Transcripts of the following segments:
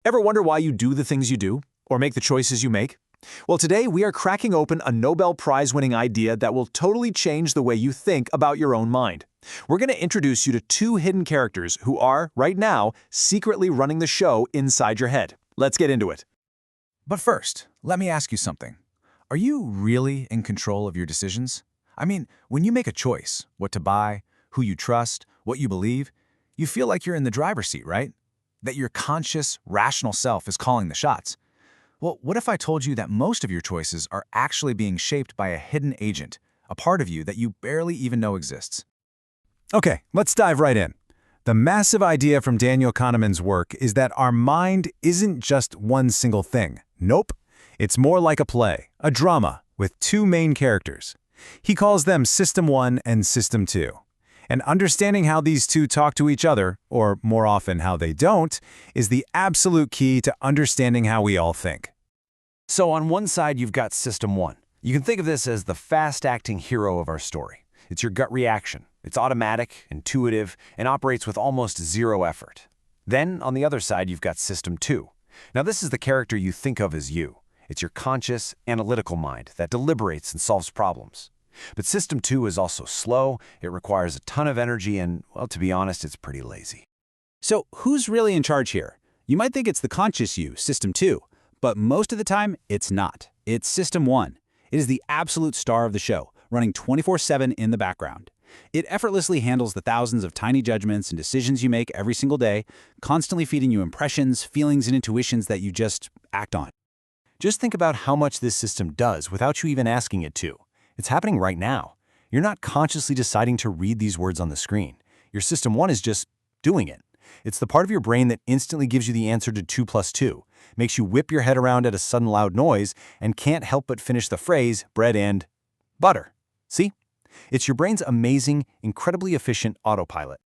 Ever wonder why you do the things you do, or make the choices you make? Well, today we are cracking open a Nobel Prize-winning idea that will totally change the way you think about your own mind. We're going to introduce you to two hidden characters who are, right now, secretly running the show inside your head. Let's get into it. But first, let me ask you something. Are you really in control of your decisions? I mean, when you make a choice, what to buy, who you trust, what you believe, you feel like you're in the driver's seat, right? That your conscious, rational self is calling the shots. Well, what if I told you that most of your choices are actually being shaped by a hidden agent, a part of you that you barely even know exists? Okay, let's dive right in. The massive idea from Daniel Kahneman's work is that our mind isn't just one single thing. Nope. It's more like a play, a drama, with two main characters. He calls them System 1 and System 2. And understanding how these two talk to each other, or more often how they don't, is the absolute key to understanding how we all think. So on one side, you've got System 1. You can think of this as the fast-acting hero of our story. It's your gut reaction. It's automatic, intuitive, and operates with almost zero effort. Then, on the other side, you've got System 2. Now, this is the character you think of as you. It's your conscious, analytical mind that deliberates and solves problems. But System 2 is also slow, it requires a ton of energy, and, well, to be honest, it's pretty lazy. So who's really in charge here? You might think it's the conscious you, System 2, but most of the time, it's not. It's System 1. It is the absolute star of the show, running 24/7 in the background. It effortlessly handles the thousands of tiny judgments and decisions you make every single day, constantly feeding you impressions, feelings, and intuitions that you just act on. Just think about how much this system does without you even asking it to. It's happening right now. You're not consciously deciding to read these words on the screen. Your System 1 is just doing it. It's the part of your brain that instantly gives you the answer to 2 plus 2, makes you whip your head around at a sudden loud noise, and can't help but finish the phrase, bread and butter. See? It's your brain's amazing, incredibly efficient autopilot.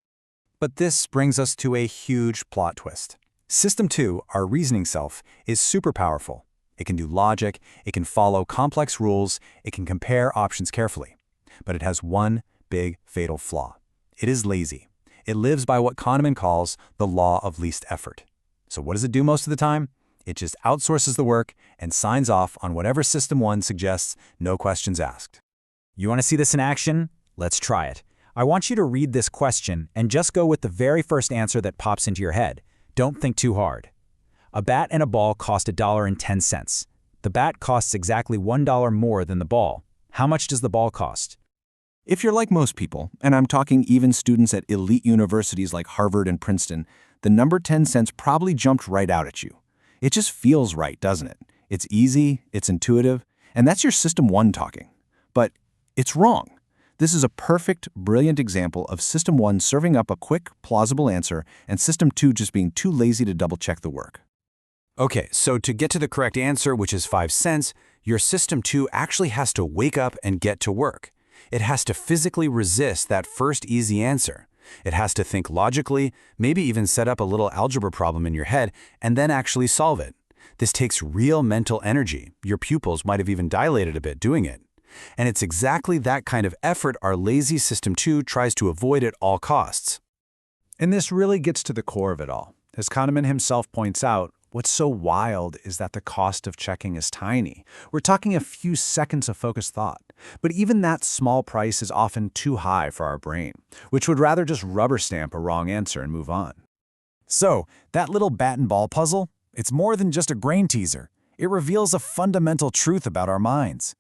But this brings us to a huge plot twist. System 2, our reasoning self, is super powerful. It can do logic, it can follow complex rules, it can compare options carefully. But it has one big, fatal flaw. It is lazy. It lives by what Kahneman calls the law of least effort. So what does it do most of the time? It just outsources the work and signs off on whatever System 1 suggests, no questions asked. You want to see this in action? Let's try it. I want you to read this question and just go with the very first answer that pops into your head. Don't think too hard. A bat and a ball cost $1.10. The bat costs exactly $1 more than the ball. How much does the ball cost? If you're like most people, and I'm talking even students at elite universities like Harvard and Princeton, the number 10 cents probably jumped right out at you. It just feels right, doesn't it? It's easy, it's intuitive, and that's your System 1 talking. But it's wrong. This is a perfect, brilliant example of System 1 serving up a quick, plausible answer and System 2 just being too lazy to double-check the work. Okay, so to get to the correct answer, which is 5 cents, your System 2 actually has to wake up and get to work. It has to physically resist that first easy answer. It has to think logically, maybe even set up a little algebra problem in your head, and then actually solve it. This takes real mental energy. Your pupils might have even dilated a bit doing it. And it's exactly that kind of effort our lazy System 2 tries to avoid at all costs. And this really gets to the core of it all. As Kahneman himself points out, what's so wild is that the cost of checking is tiny. We're talking a few seconds of focused thought. But even that small price is often too high for our brain, which would rather just rubber stamp a wrong answer and move on. So, that little bat and ball puzzle, it's more than just a brain teaser. It reveals a fundamental truth about our minds.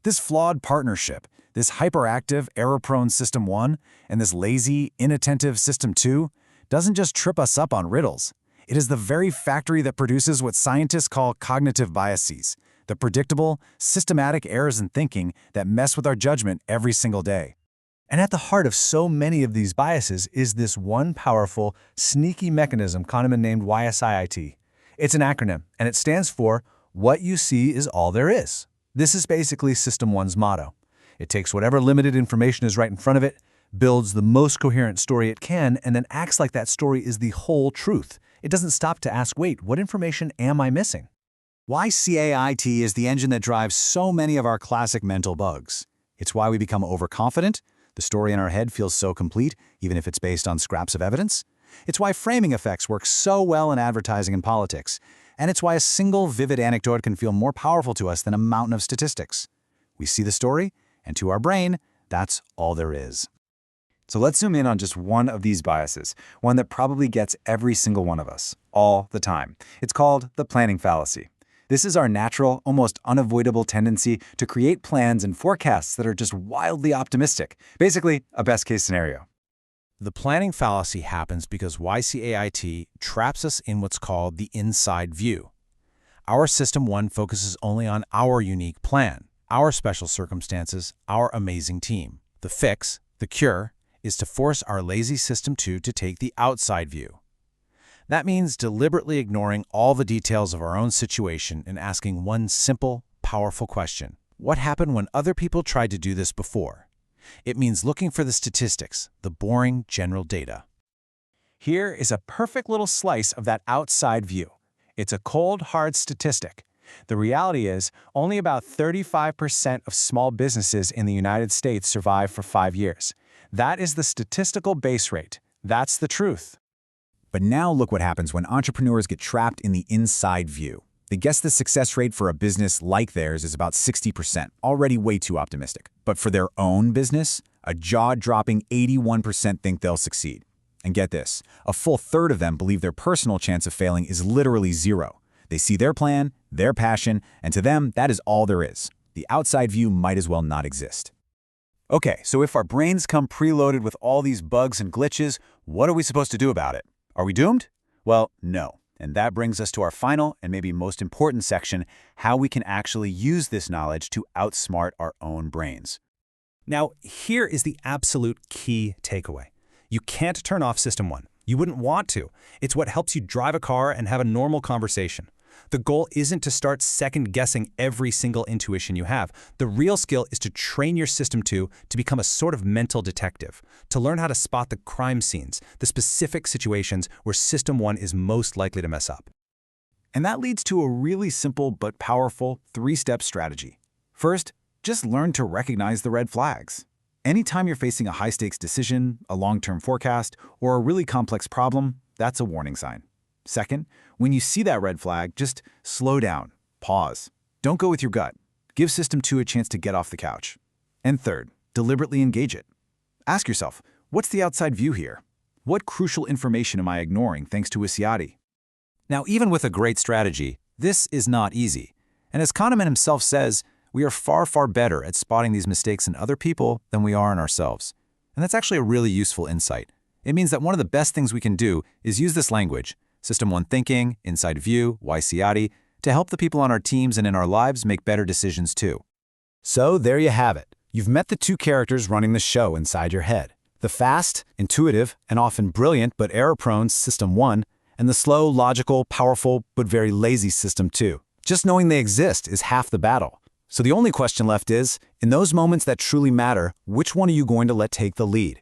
This flawed partnership, this hyperactive, error-prone System 1 and this lazy, inattentive System 2 doesn't just trip us up on riddles. It is the very factory that produces what scientists call cognitive biases, the predictable, systematic errors in thinking that mess with our judgment every single day. And at the heart of so many of these biases is this one powerful, sneaky mechanism Kahneman named YSIIT. It's an acronym, and it stands for What You See Is All There Is. This is basically System 1's motto. It takes whatever limited information is right in front of it, builds the most coherent story it can, and then acts like that story is the whole truth. It doesn't stop to ask, wait, what information am I missing? YCAIT is the engine that drives so many of our classic mental bugs. It's why we become overconfident. The story in our head feels so complete, even if it's based on scraps of evidence. It's why framing effects work so well in advertising and politics. And it's why a single vivid anecdote can feel more powerful to us than a mountain of statistics. We see the story, and to our brain, that's all there is. So let's zoom in on just one of these biases, one that probably gets every single one of us, all the time. It's called the planning fallacy. This is our natural, almost unavoidable tendency to create plans and forecasts that are just wildly optimistic, basically a best-case scenario. The planning fallacy happens because YCAIT traps us in what's called the inside view. Our System 1 focuses only on our unique plan, our special circumstances, our amazing team. The fix, the cure, is to force our lazy System 2 to take the outside view. That means deliberately ignoring all the details of our own situation and asking one simple, powerful question. What happened when other people tried to do this before? It means looking for the statistics, the boring general data. Here is a perfect little slice of that outside view. It's a cold, hard statistic. The reality is, only about 35% of small businesses in the United States survive for 5 years. That is the statistical base rate. That's the truth. But now look what happens when entrepreneurs get trapped in the inside view. They guess the success rate for a business like theirs is about 60%, already way too optimistic. But for their own business, a jaw-dropping 81% think they'll succeed. And get this, a full third of them believe their personal chance of failing is literally zero. They see their plan, their passion, and to them, that is all there is. The outside view might as well not exist. Okay, so if our brains come preloaded with all these bugs and glitches, what are we supposed to do about it? Are we doomed? Well, no. And that brings us to our final and maybe most important section, how we can actually use this knowledge to outsmart our own brains. Now, here is the absolute key takeaway. You can't turn off System 1. You wouldn't want to. It's what helps you drive a car and have a normal conversation. The goal isn't to start second-guessing every single intuition you have. The real skill is to train your System 2 to become a sort of mental detective, to learn how to spot the crime scenes, the specific situations where System 1 is most likely to mess up. And that leads to a really simple but powerful 3-step strategy. First, just learn to recognize the red flags. Anytime you're facing a high-stakes decision, a long-term forecast, or a really complex problem, that's a warning sign. Second, when you see that red flag, just slow down, pause. Don't go with your gut. Give System 2 a chance to get off the couch. And third, deliberately engage it. Ask yourself, what's the outside view here? What crucial information am I ignoring thanks to Wisciati? Now, even with a great strategy, this is not easy. And as Kahneman himself says, we are far, far better at spotting these mistakes in other people than we are in ourselves. And that's actually a really useful insight. It means that one of the best things we can do is use this language, System 1 thinking, inside view, Wisciati, to help the people on our teams and in our lives make better decisions too. So there you have it. You've met the two characters running the show inside your head. The fast, intuitive, and often brilliant but error-prone System 1, and the slow, logical, powerful, but very lazy System 2. Just knowing they exist is half the battle. So the only question left is, in those moments that truly matter, which one are you going to let take the lead?